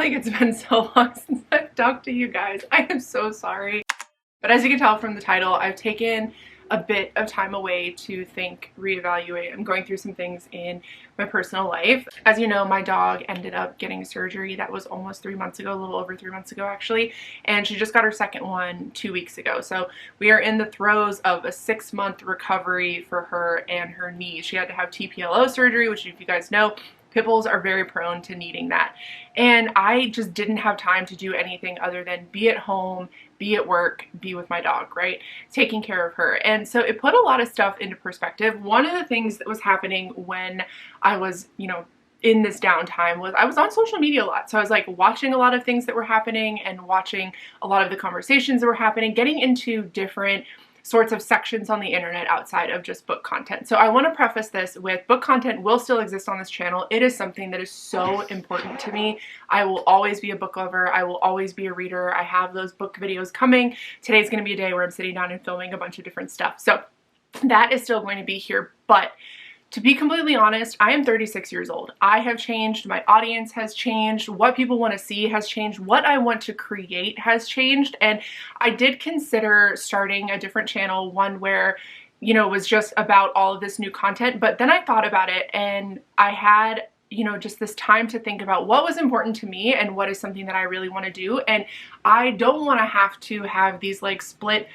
like it's been so long since I've talked to you guys. I am so sorry. But as you can tell from the title, I've taken a bit of time away to think, reevaluate. I'm going through some things in my personal life. As you know, my dog ended up getting surgery. That was almost 3 months ago, a little over 3 months ago actually, and she just got her second one 2 weeks ago. So we are in the throes of a 6-month recovery for her and her knee. She had to have TPLO surgery, which, if you guys know, pit bulls are very prone to needing that. And I just didn't have time to do anything other than be at home, be at work, be with my dog, right? Taking care of her. And so it put a lot of stuff into perspective. One of the things that was happening when I was, in this downtime was I was on social media a lot. So I was like watching a lot of things that were happening and watching a lot of the conversations that were happening, getting into different sorts of sections on the internet outside of just book content. So I want to preface this with book content will still exist on this channel. It is something that is so important to me. I will always be a book lover. I will always be a reader. I have those book videos coming. Today's going to be a day where I'm sitting down and filming a bunch of different stuff. So that is still going to be here. But to be completely honest, I am 36 years old. I have changed. My audience has changed. What people want to see has changed. What I want to create has changed. And I did consider starting a different channel, one where, was just about all of this new content. But then I thought about it and I had just this time to think about what was important to me and what is something that I really want to do. And I don't want to have these like split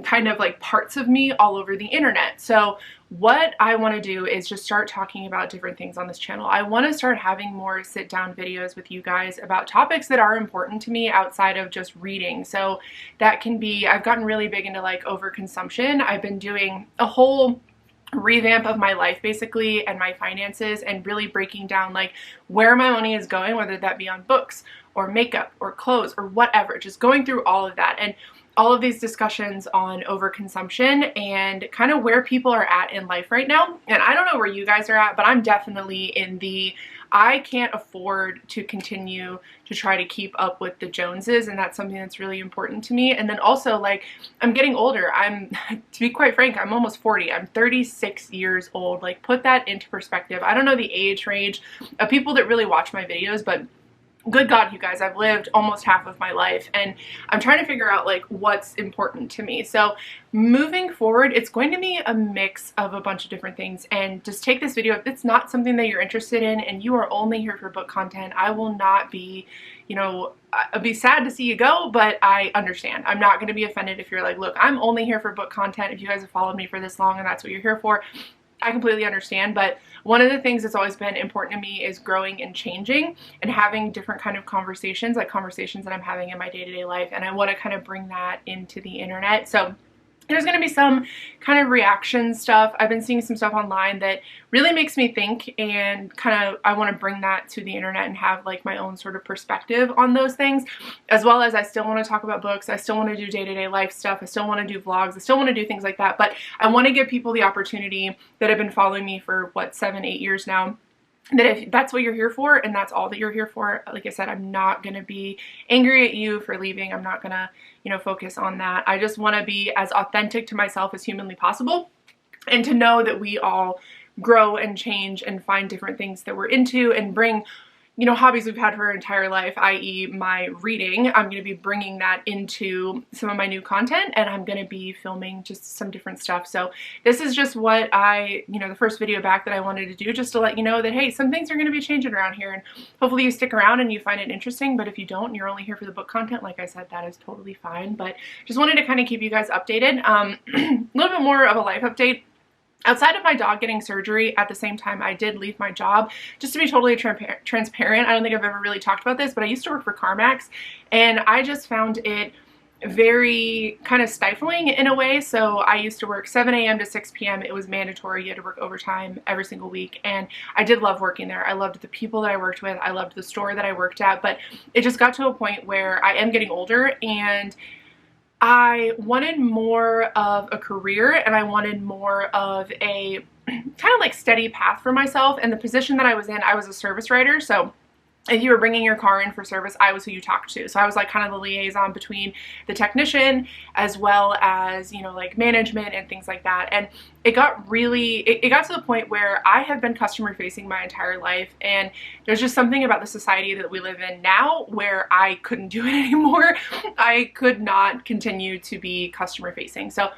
kind of like parts of me all over the internet. So what I want to do is just start talking about different things on this channel. I want to start having more sit down videos with you guys about topics that are important to me outside of just reading. So that can be, I've gotten really big into like overconsumption. I've been doing a whole revamp of my life basically and my finances and really breaking down like where my money is going, whether that be on books or makeup or clothes or whatever, just going through all of that and all of these discussions on overconsumption and kind of where people are at in life right now. And I don't know where you guys are at, but I'm definitely in the I can't afford to continue to try to keep up with the Joneses, and that's something that's really important to me. And then also, like, I'm getting older. To be quite frank, I'm almost 40. I'm 36 years old. Like, put that into perspective. I don't know the age range of people that really watch my videos, but good God, you guys, I've lived almost half of my life and I'm trying to figure out like what's important to me. So moving forward, it's going to be a mix of a bunch of different things. And just take this video, if it's not something that you're interested in and you are only here for book content, I will not be, I'd be sad to see you go, but I understand. I'm not going to be offended if you're like, look, I'm only here for book content. If you guys have followed me for this long and that's what you're here for, I completely understand. But one of the things that's always been important to me is growing and changing and having different kind of conversations, like conversations that I'm having in my day-to-day life. And I want to kind of bring that into the internet. So there's going to be some kind of reaction stuff. I've been seeing some stuff online that really makes me think, and kind of I want to bring that to the internet and have like my own sort of perspective on those things, as well as I still want to talk about books. I still want to do day-to-day life stuff. I still want to do vlogs. I still want to do things like that. But I want to give people the opportunity that have been following me for what, 7, 8 years now, that if that's what you're here for and that's all that you're here for, like I said, I'm not going to be angry at you for leaving. I'm not going to, focus on that. I just want to be as authentic to myself as humanly possible, and to know that we all grow and change and find different things that we're into and bring hobbies we've had for our entire life, i.e. my reading. I'm going to be bringing that into some of my new content, and I'm going to be filming just some different stuff. So this is just what the first video back that I wanted to do, just to let you know that, hey, some things are going to be changing around here, and hopefully you stick around and you find it interesting. But if you don't and you're only here for the book content, like I said, that is totally fine. But just wanted to kind of keep you guys updated. A little bit more of a life update. Outside of my dog getting surgery, at the same time, I did leave my job. Just to be totally transparent, I don't think I've ever really talked about this, but I used to work for CarMax, and I just found it very kind of stifling in a way. So I used to work 7 a.m. to 6 p.m. It was mandatory. You had to work overtime every single week, and I did love working there. I loved the people that I worked with. I loved the store that I worked at, but it just got to a point where I am getting older, and I wanted more of a career, and I wanted more of a kind of like steady path for myself. And the position that I was in, I was a service writer, so if you were bringing your car in for service, I was who you talked to. So I was like kind of the liaison between the technician as well as, you know, like management and things like that. And it got really, it got to the point where I have been customer facing my entire life, and there's just something about the society that we live in now where I couldn't do it anymore. I could not continue to be customer facing. So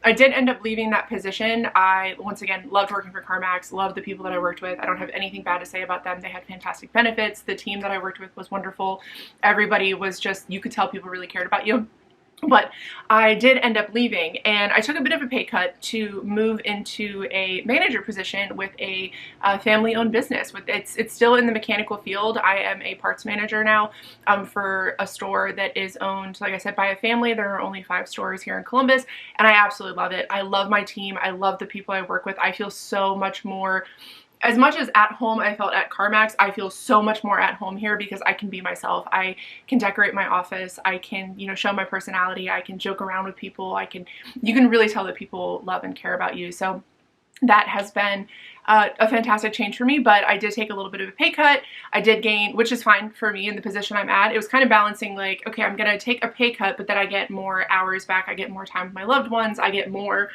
I did end up leaving that position. I, once again, loved working for CarMax, loved the people that I worked with. I don't have anything bad to say about them. They had fantastic benefits. The team that I worked with was wonderful. Everybody was just, you could tell people really cared about you. But I did end up leaving, and I took a bit of a pay cut to move into a manager position with a family-owned business. It's still in the mechanical field. I am a parts manager now for a store that is owned, like I said, by a family. There are only 5 stores here in Columbus, and I absolutely love it. I love my team. I love the people I work with. I feel so much more, as much as at home I felt at CarMax, I feel so much more at home here because I can be myself. I can decorate my office. I can, you know, show my personality. I can joke around with people. You can really tell that people love and care about you. So that has been a fantastic change for me, but I did take a little bit of a pay cut. I did gain, which is fine for me in the position I'm at. It was kind of balancing like, okay, I'm going to take a pay cut, but then I get more hours back. I get more time with my loved ones. I get more,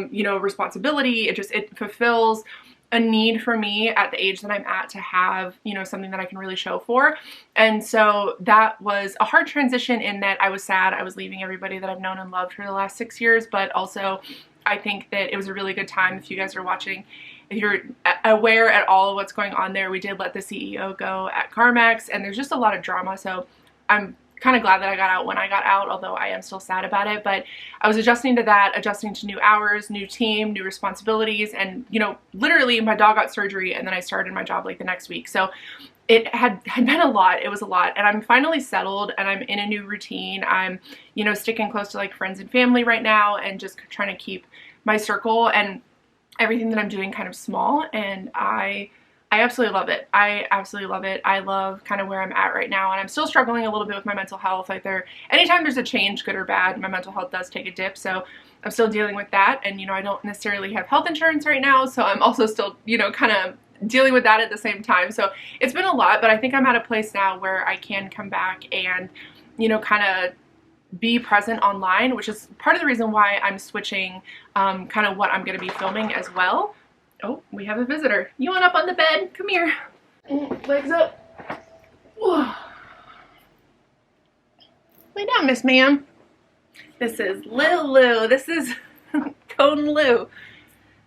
you know, responsibility. It fulfills a need for me at the age that I'm at to have, you know, something that I can really show for. And so that was a hard transition in that I was sad. I was leaving everybody that I've known and loved for the last 6 years, but also I think that it was a really good time. If you guys are watching, if you're aware at all of what's going on there, we did let the CEO go at CarMax, and there's just a lot of drama. So I'm kind of glad that I got out when I got out, although I am still sad about it. But I was adjusting to that, adjusting to new hours, new team, new responsibilities, and, you know, literally my dog got surgery and then I started my job like the next week. So it had been a lot. It was a lot, and I'm finally settled and I'm in a new routine. I'm, you know, sticking close to like friends and family right now and just trying to keep my circle and everything that I'm doing kind of small, and I absolutely love it. I absolutely love it. I love kind of where I'm at right now, and I'm still struggling a little bit with my mental health. Like anytime there's a change, good or bad, my mental health does take a dip. So I'm still dealing with that, and, you know, I don't necessarily have health insurance right now, so I'm also still, you know, kind of dealing with that at the same time. So it's been a lot, but I think I'm at a place now where I can come back and, you know, kind of be present online, which is part of the reason why I'm switching kind of what I'm going to be filming as well. Oh, we have a visitor. You want up on the bed? Come here. Legs up. Whoa. Lay down, Miss Ma'am. This is Lulu. This is Cone Lou.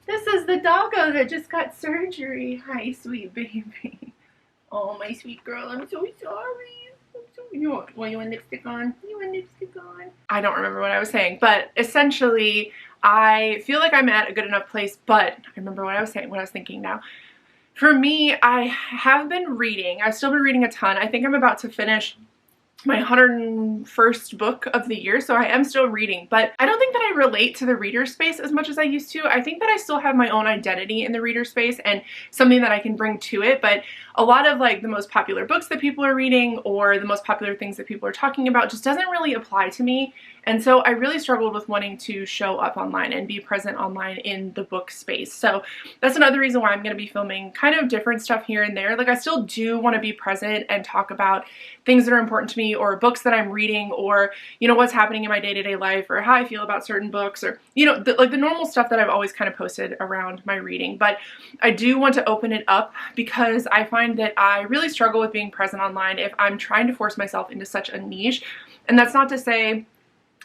This is the doggo that just got surgery. Hi, sweet baby. Oh, my sweet girl. I'm so sorry. You want lipstick on? You want lipstick on? I don't remember what I was saying, but essentially I feel like I'm at a good enough place, but I remember what I was saying, what I was thinking now. For me, I have been reading. I've still been reading a ton. I think I'm about to finish my 101st book of the year, so I am still reading, but I don't think that I relate to the reader space as much as I used to. I think that I still have my own identity in the reader space and something that I can bring to it, but a lot of like the most popular books that people are reading or the most popular things that people are talking about just doesn't really apply to me. And so I really struggled with wanting to show up online and be present online in the book space. So that's another reason why I'm going to be filming kind of different stuff here and there. Like I still do want to be present and talk about things that are important to me, or books that I'm reading, or, you know, what's happening in my day-to-day life, or how I feel about certain books, or, you know, like the normal stuff that I've always kind of posted around my reading. But I do want to open it up because I find that I really struggle with being present online if I'm trying to force myself into such a niche. And that's not to say,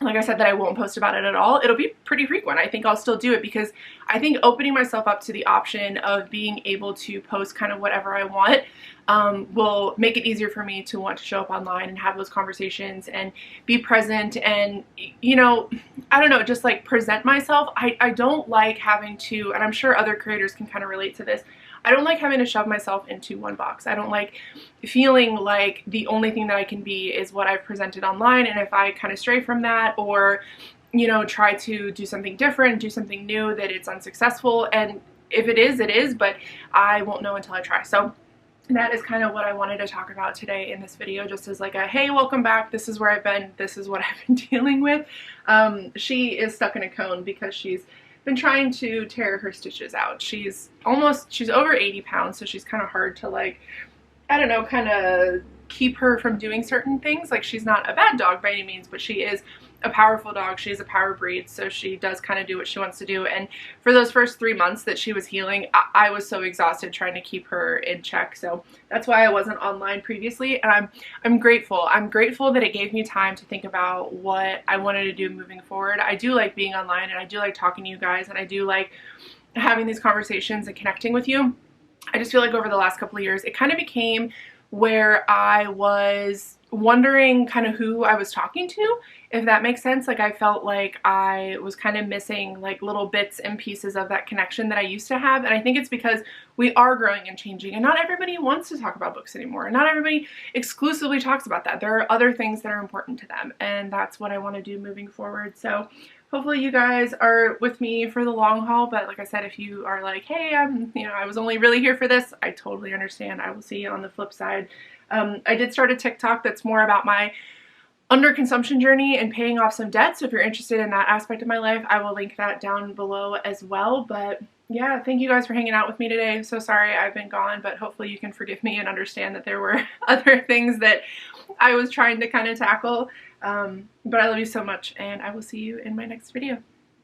like I said, that I won't post about it at all. It'll be pretty frequent. I think I'll still do it because I think opening myself up to the option of being able to post kind of whatever I want will make it easier for me to want to show up online and have those conversations and be present and, you know, I don't know, just like present myself. I don't like having to, and I'm sure other creators can kind of relate to this, I don't like having to shove myself into one box. I don't like feeling like the only thing that I can be is what I've presented online, and if I kind of stray from that or, you know, try to do something different, do something new, that it's unsuccessful. And if it is, but I won't know until I try. So that is kind of what I wanted to talk about today in this video, just as like a, hey, welcome back, this is where I've been, this is what I've been dealing with. She is stuck in a cone because she's been trying to tear her stitches out. She's over 80 pounds, so she's kind of hard to like I don't know, kind of keep her from doing certain things. Like, she's not a bad dog by any means, but she is a powerful dog. She is a power breed, so she does kind of do what she wants to do. And for those first 3 months that she was healing, I was so exhausted trying to keep her in check. So that's why I wasn't online previously, and I'm grateful. I'm grateful that it gave me time to think about what I wanted to do moving forward. I do like being online, and I do like talking to you guys, and I do like having these conversations and connecting with you. I just feel like over the last couple of years, it kind of became where I was wondering kind of who I was talking to, if that makes sense. Like, I felt like I was kind of missing like little bits and pieces of that connection that I used to have. And I think it's because we are growing and changing, and not everybody wants to talk about books anymore. And not everybody exclusively talks about that. There are other things that are important to them, and that's what I want to do moving forward. So hopefully you guys are with me for the long haul. But like I said, if you are like, hey, I was only really here for this, I totally understand. I will see you on the flip side. I did start a TikTok that's more about my underconsumption journey and paying off some debt. So if you're interested in that aspect of my life, I will link that down below as well. But yeah, thank you guys for hanging out with me today. I'm so sorry I've been gone, but hopefully you can forgive me and understand that there were other things that I was trying to kind of tackle. But I love you so much, and I will see you in my next video.